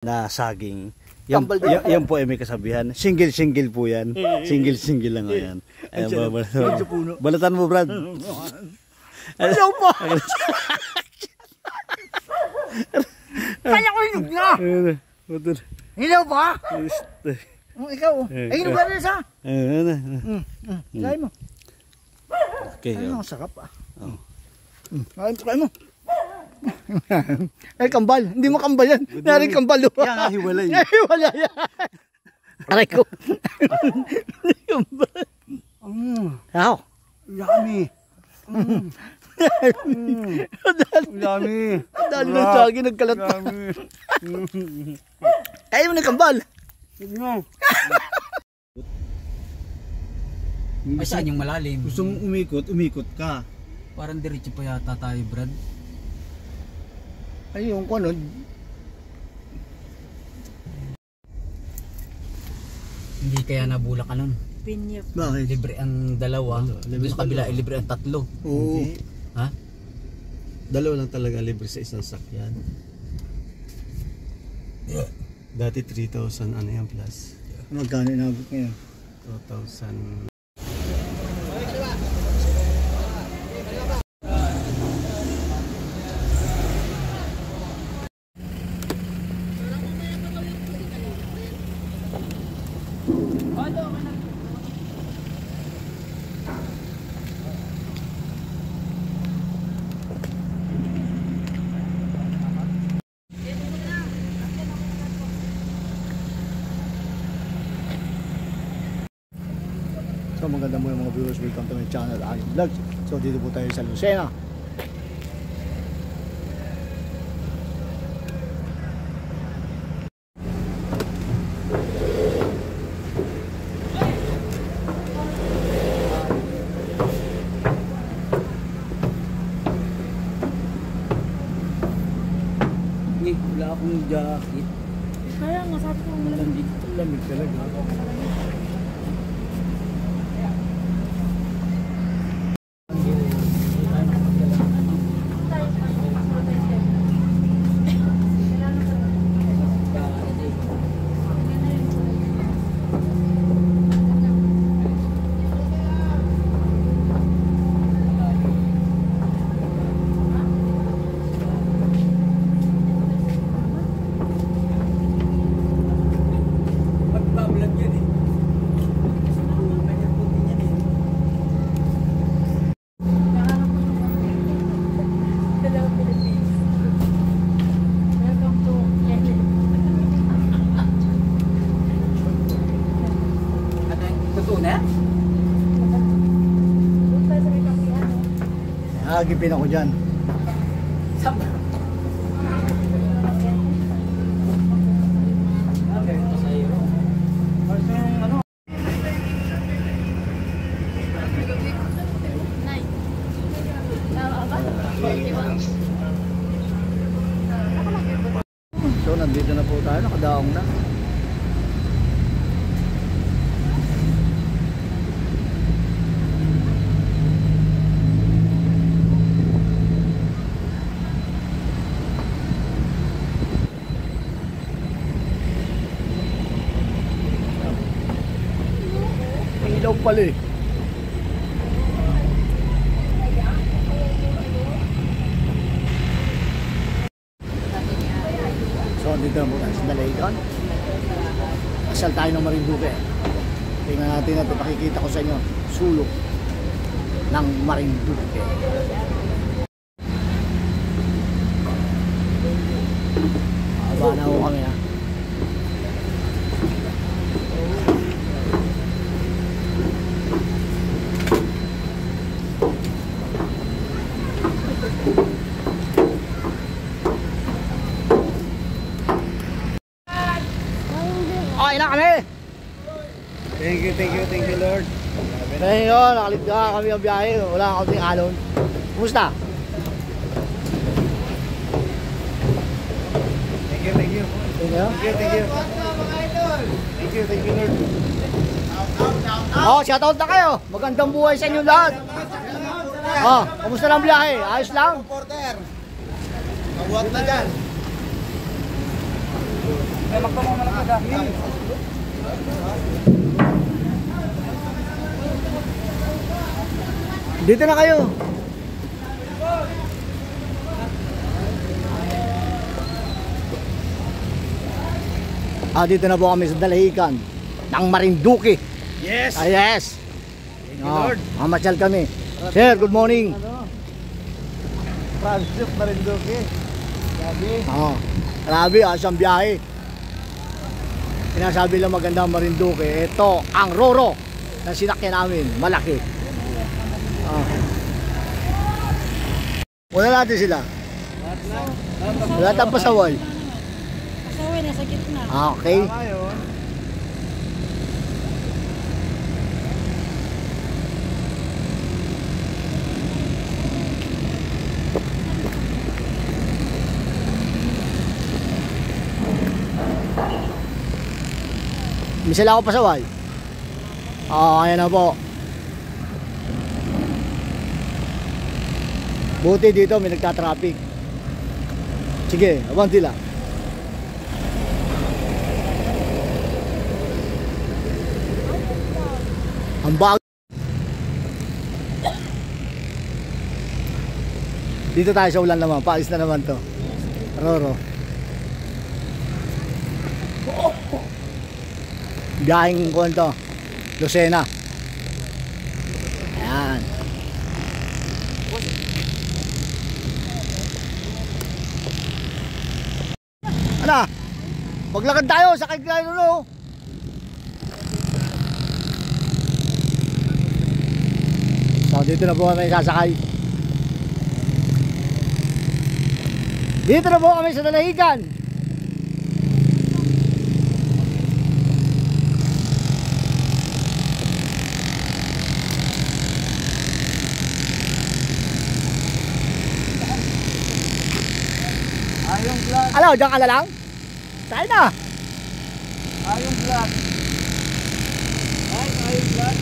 na saging. Yan po ay may kasabihan. Single po yan. Single lang yan. Balatan mo, Brad. Ayaw po! Kaya ko hinog na! Hilaw pa? Ikaw, ay hinog ka rin sa? Kaya mo. Okay. Ano, sarap ah. Kaya mo. Ay, kambal. Hindi mo kambal yan. Nari kambal. Yan nga, hiwalay. Hiwalay yan. Aray ko. Kambal. How? Yummy. Yummy. Dali na saging, nagkalat pa. Kaya mo na kambal. Ay, saan yung malalim? Gusto mong umikot ka. Parang diretso pa yata tayo, Brad. Ay, yung ano. Hindi kaya nabulak ka nun. Bakit? Libre ang dalawa. Doon sa kabila, libre ang tatlo. Oo. Ha? Dalawa lang talaga libre sa isang sakyan. Dati 3,000 ano yan plus. Magkano inabot ngayon? 2,000. So maganda mo yung mga viewers, welcome to my channel, Aking Vlogs. So dito po tayo sa Lucena. Hindi, wala akong jacket. Kaya nga sabi ko Malamig. Lamig talaga. Agipin ako dyan. So nandito na po tayo, nakadaong na. Ilaw pala eh. So dito na muna sa Dalaygon. Asal tayo ng Marinduque. Tingnan natin na ito, pakikita ko sa inyo sulok ng Marinduque. Haba na ho kami ha. Okay na kami. Thank you Lord. Ngayon, nakaligda kami ang biyahe. Wala kang kaunting alon. Kumusta? Thank you. Thank you. Thank you Lord. Oh, shoutout na kayo. Magandang buhay sa inyo lahat. Oh, kumusta lang biyahe? Ayos lang? Porter. Mabuhat na dyan. Dito na kayo. Dito na po kami sa dalahican ng Marinduque. Yes! Yes! Thank you, Lord. Mamasyal kami. Sir, good morning. Francis Marinduque. Grabe, siyang biyahe. Sinasabi lang maganda ang Marinduque. Ito, ang Roro na sinakyan namin. Malaki. Wala natin sila. Wala tayong pasaway. Pasaway, nasa gitna. Okay. May sila ako pasaway. Ayan na po. Buti dito may nagtatraffic. Sige, abanti lang. Ang bag. Dito tayo sa ulan naman. Paalis na naman to. Roro. Biyaheng ko to. Lucena. Ayan. Ano? Maglakad tayo. Sakay tayo no. So dito na po kami sasakay. Dito na po kami sa dalahican. Ayong vlog. Ano, diyan ka na lang? Tayo na. Ayong vlog. Ayong vlog.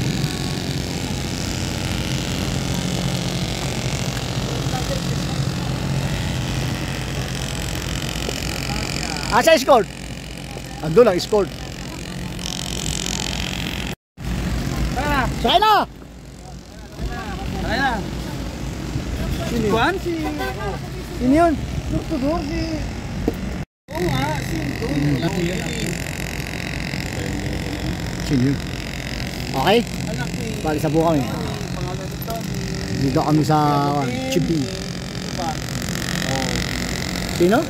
Sa escort. Ando lang, escort. Sakay na! Ay na. Juan si... Sino yun? Doktor si... Oo nga, si... Sino yun? Okay? Bali sa buka kami. Dito kami sa Chippy. Sino?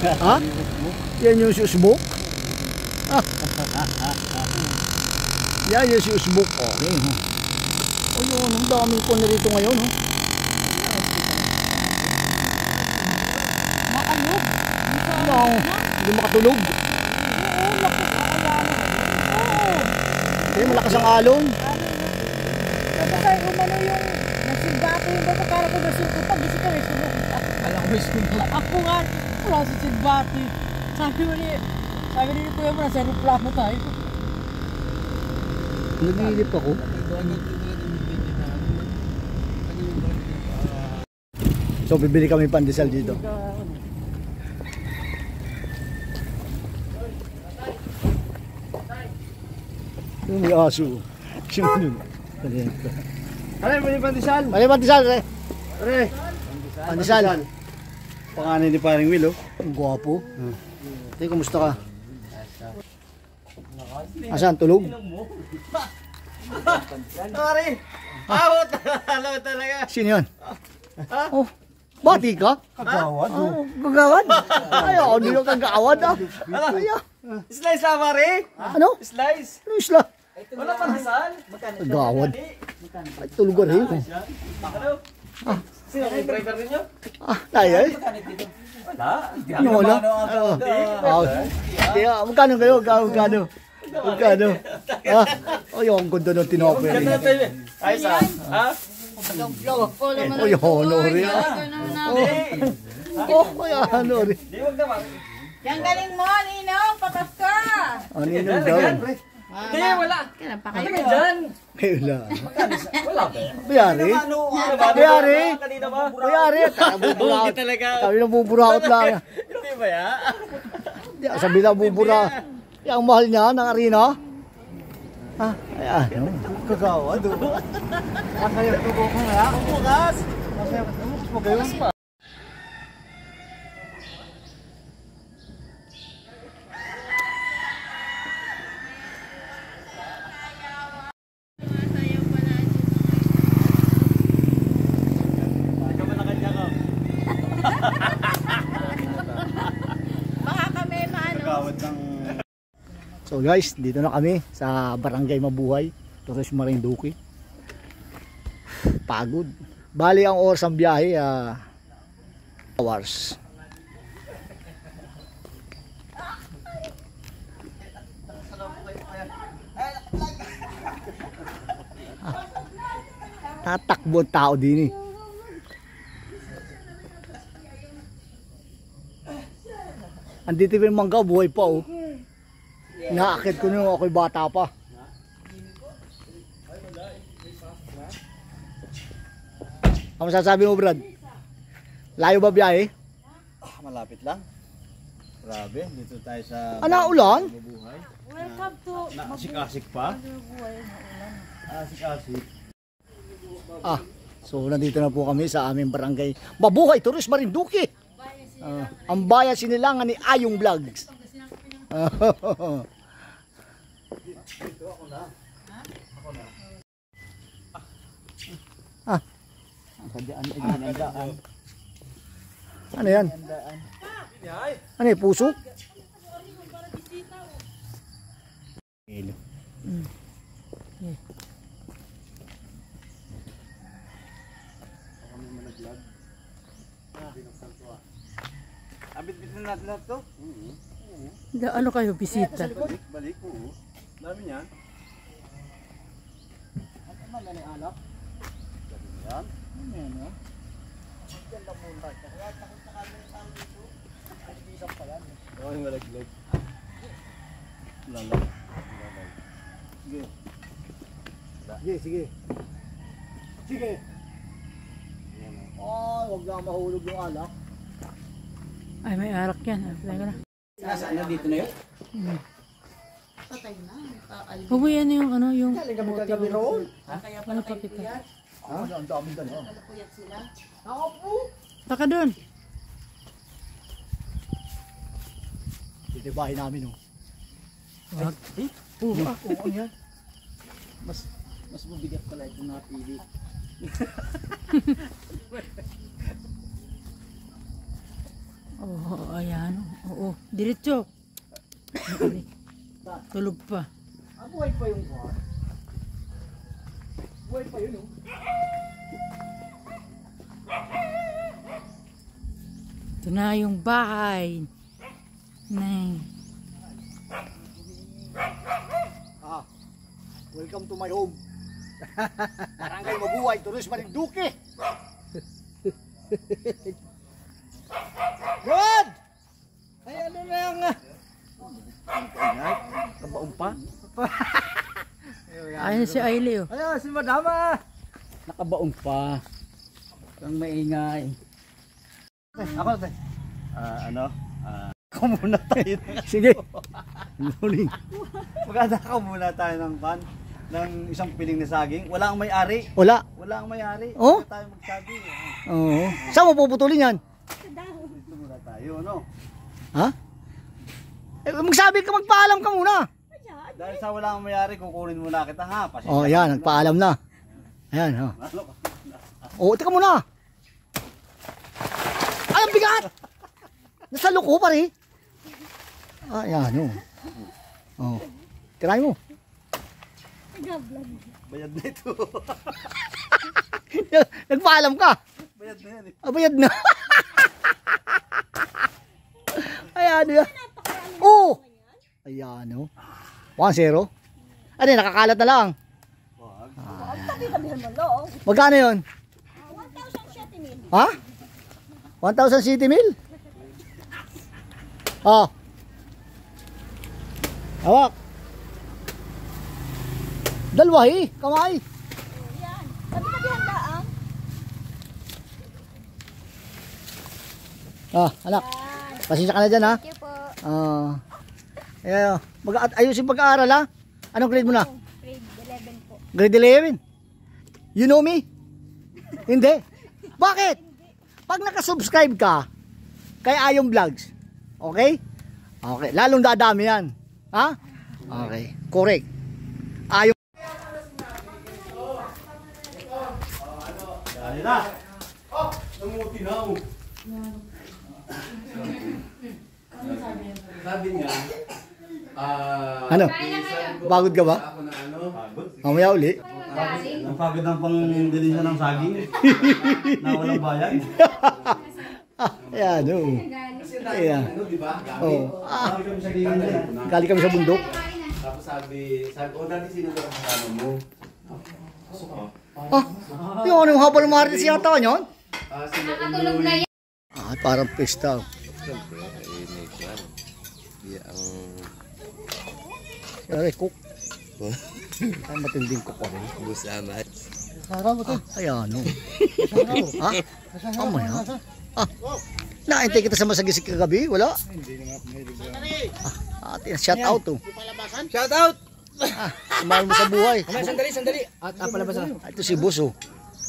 Ha? Yan yung si Usbok? Yan yung si Usbok. Okay. Ayun, ang daming po na rito ngayon. Makalog. Ano? Hindi makatulog. Oo, lakas ang alaman. Oo. Kaya malakas ang alon. Kasi tayo umano yung nasilbato yung bata para ko nasilko pag isi ka rin sumo. Ako nga, wala si silbato. Sabi ni Kuya mo, nasa aeroplano tayo. Nagilip ako. So bibili kami pandesal dito. Yung may aso. Sino yun? Ano yung pandesal? Ano yung pandesal? Pre. Pandesal. Pangalan ni paring Will, oh. Ang gwapo. Hey, kumusta ka? Asan? Tulog? Pare! Awot! Alaw talaga! Sino yun? Oh, bati ka? Kagawad? Gagawad? Ayaw, hindi yung kagawad ah. Ayaw. Slice lang, pare! Ano? Slice! Ano isla? Wala pandesal? Kagawad. Ay, tulugan rin. Ano? Sino ang driver ninyo? Tayo eh. Wala. Ano wala? Magkano kayo? Magkano? Ay, ang ganda ng tinapay. Ay, saan? Ha? Ay, honor rin. Ay, honor rin. Di, wag naman. Yang galing mo, Ninong, patas ka. Ano yun daw? Hindi, wala. Kailan pa Ano kayo? ka dyan? Wala. Wala ba? Bayari? Bayari? Kanina ba? Bayari? Hindi talaga. Kami na buburakot lang. Hindi ba ya? Sabi na bubura. Ang mahal niya ng arena. Ha? Ayan. Kagawa. Ang kayo tubo ko nga. Bukas. Magayon pa. Baka kami maano. So guys, dito na kami sa Barangay Mabuhay, Torres Marinduque. Pagod. Bali ang oras ng biyahe, hours. Tatakbo ang tao din eh. Andito yung mangga, buhay pa oh. Naakit ko nung ako'y bata pa. Ano masasabi mo, Brad? Layo ba biyahe? Malapit lang. Grabe, dito tayo sa Ulan? Mabuhay. Welcome to Asik-asik pa. Asik-asik. So nandito na po kami sa aming barangay Mabuhay, Torres Marinduque. Ang bayan sinilangan ni Ayong Vlogs. Ano yan? Ano yan? Puso? Abit-bitin natin lahat to. Ano kayo, bisita? Balik, oo. Dami niyan. Oh, yung malaglag. Lalag. Sige. Sige, sige. Sige. Oh, wag lang mahulog yung alak. Ay, may arak yan. Apply ko na. Nasaan na dito na yun? Huwag yan yung ano, yung... Galing kami kagabi roon. Ano pa kita? Ha? Ang dami dala. Taka doon. Titibahin namin oh. Wag. Oo, ano yan? Mas mabigat pala itong napili. Oo, ayan. Oo, diretso. Tulog pa. Buhay pa yung bar. Buhay pa yun oh. Ito na yung bahay. Nay. Welcome to my home. Barangay Mabuhay, Torres Marinduque. Good! Ay, ano na yung... Kabaong pa. Ayun si Ailey oh. Ayun, si Madama. Nakabaong pa. Kang maingay. Ako na tayo. Ako muna tayo. Sige. Morning. Magkadakaw muna tayo ng pan. Ng isang piling na saging. Wala ang may-ari. Wala. Wala ang may-ari. Oh? Wala tayo magsaging. Oo. Saan mo puputulin yan? Dito muna tayo, no? Ha? Eh, magsabi ka, magpaalam ka muna. Dahil sa wala ang may-ari, kukunin muna kita ha. Pasensya Oh, yan, nagpaalam na. Ayan, oh. Oh, teka muna. Ay, ang bigat! Nasa loko pa rin. Ah, yan, oh. Oh. Tirahin mo. Bayad na ito. Nagpaalam ka. Bayad na yan eh. Ah, bayad na. Ayan, yan. Oh! Ayan, oh. 1-0. Ano yun, nakakalat na lang. Magkano yun? 1,070 mil. Ha? 1,070 mil? Oh. Hawak. Dalwahi, kamay. Yan. Sabi-sabi handaan. Anak. Pasensya ka na dyan, ha? Thank you po. Ayusin pag-aaral, ha? Anong grade mo na? Grade 11 po. Grade 11? You know me? Hindi. Bakit? Pag nakasubscribe ka kay Ayong Vlogs, okay? Okay, lalong dadami yan. Ha? Okay, correct. Ayong. Sabi niya, Ano? Pagod ka ba? ako na ano, Mamaya uli. Ang pagod ng pang-delinsya ng saging. Na walang bayan. Ayan, oh. kasi Ayan. ano, di ba? Oh. Sabi kami sa gingin din. Kali kami sa bundok. Tapos sabi, dati sino daw ang kasama mo? Yung anong habang marites yata yun? Sino Uloy. Parang pista. Siyempre, may kwan. Siyempre, cook. Ay, matinding cook pa rin. Busamat. Ayan, oh. Mamaya. Naintay kita sa masagisik kagabi, wala? Shout out, oh. Shout out! Sumahal mo sa buhay. Sandali. At palabasan. Ito si Buso.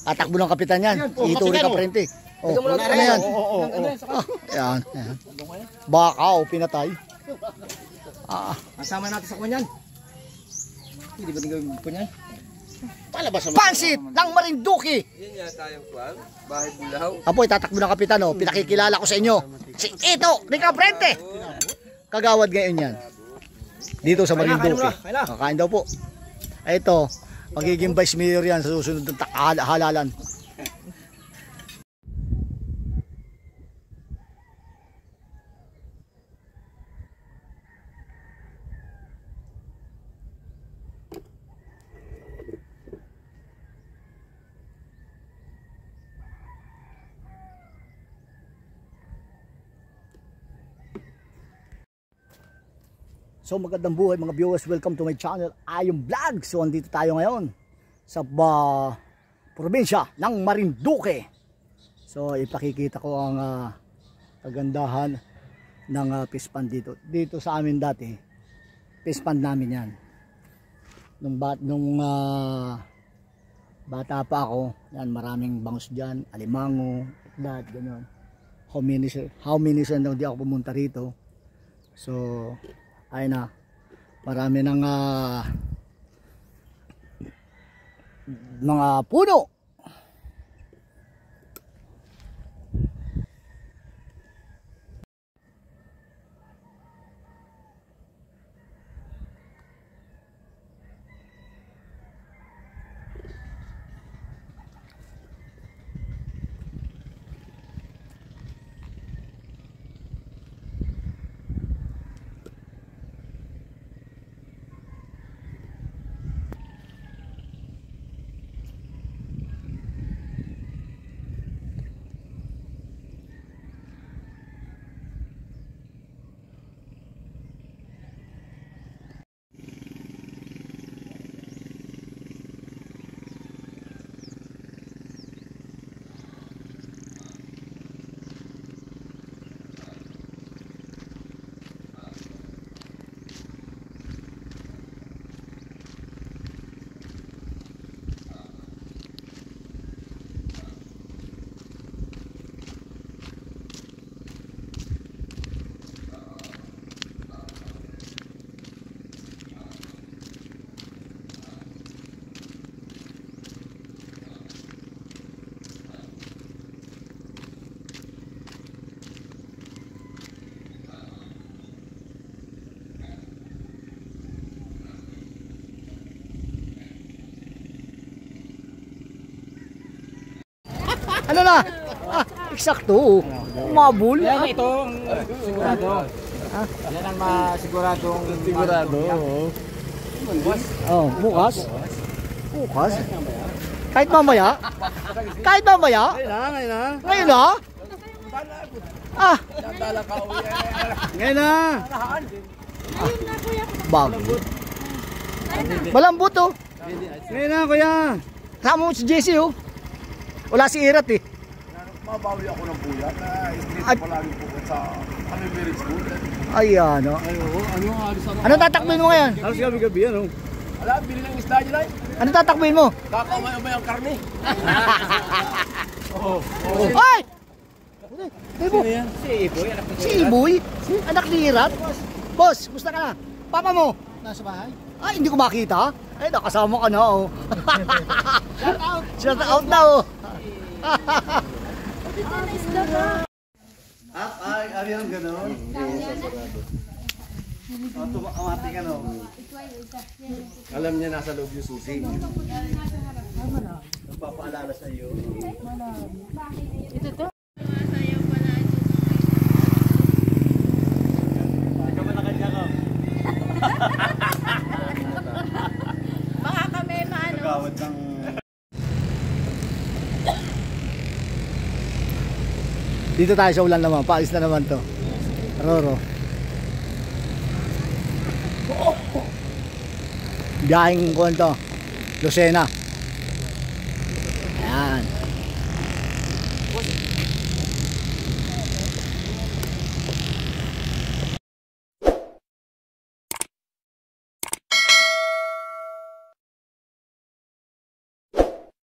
Atakbo ng kapitan yan. Ituri ka prente. Oh, ano yan? Ayan. Baka, pinatay. Kasama natin sa kunyan. Hindi ba tinggal kunyan? Pansit ng Marinduque. Yan yata yung kwan. Bahay Bulaw. Apo, itatakbo ng kapitan, oh. Pinakikilala ko sa inyo. Si Ito, Rica Prente. Kagawad ngayon yan. Dito sa Marinduque. Kakain daw po. Ito, magiging vice mayor yan sa susunod ng halalan. So magandang buhay mga viewers, welcome to my channel Ayong Vlogs. So andito tayo ngayon sa probinsya ng Marinduque. So ipakikita ko ang kagandahan ng fish pond dito. Dito sa amin dati, fish pond namin yan. Nung bata pa ako, yan, maraming bangus dyan, alimango, lahat ganyan. How many years na hindi ako pumunta rito. So ay na, marami ng mga puno. Ano na? Eksakto. Umabol. Yan ito ang sigurado. Yan ang masiguradong sigurado. Oh, bukas. Bukas. Kahit mamaya. Kahit mamaya. Ngayon na. Ngayon na. Ngayon na. Bago. Malambot, oh. Ngayon na, kuya. Kasama mo si Jesse, oh. Wala si Irat, eh. Mabawi ako ng buya na street Ay. ko palagi po sa kami marriage school. Ayan, oh. Ano tatakbuhin mo ngayon? Alas gabi-gabi yan, oh. Alam, bili ng isda nyo lang. Ano tatakbuhin mo? Kakamayo ba yung karne? Ay! Ibo, Si Iboy, anak ko. si Iboy? Anak ni Irat? Boss, gusto ka na? Papa mo? Nasa bahay? Ay, hindi ko makita. Ay, nakasama ka na, oh. Shout out na, oh. Ay, ano yung gano'n? Amati ka, no? Alam niya nasa loob yung susi. Nagpapaalala sa iyo. Baka kami maano. Gawad ng... Dito tayo sa ulan naman. Paalis na naman to. Roro. Biyahing ko to. Lucena.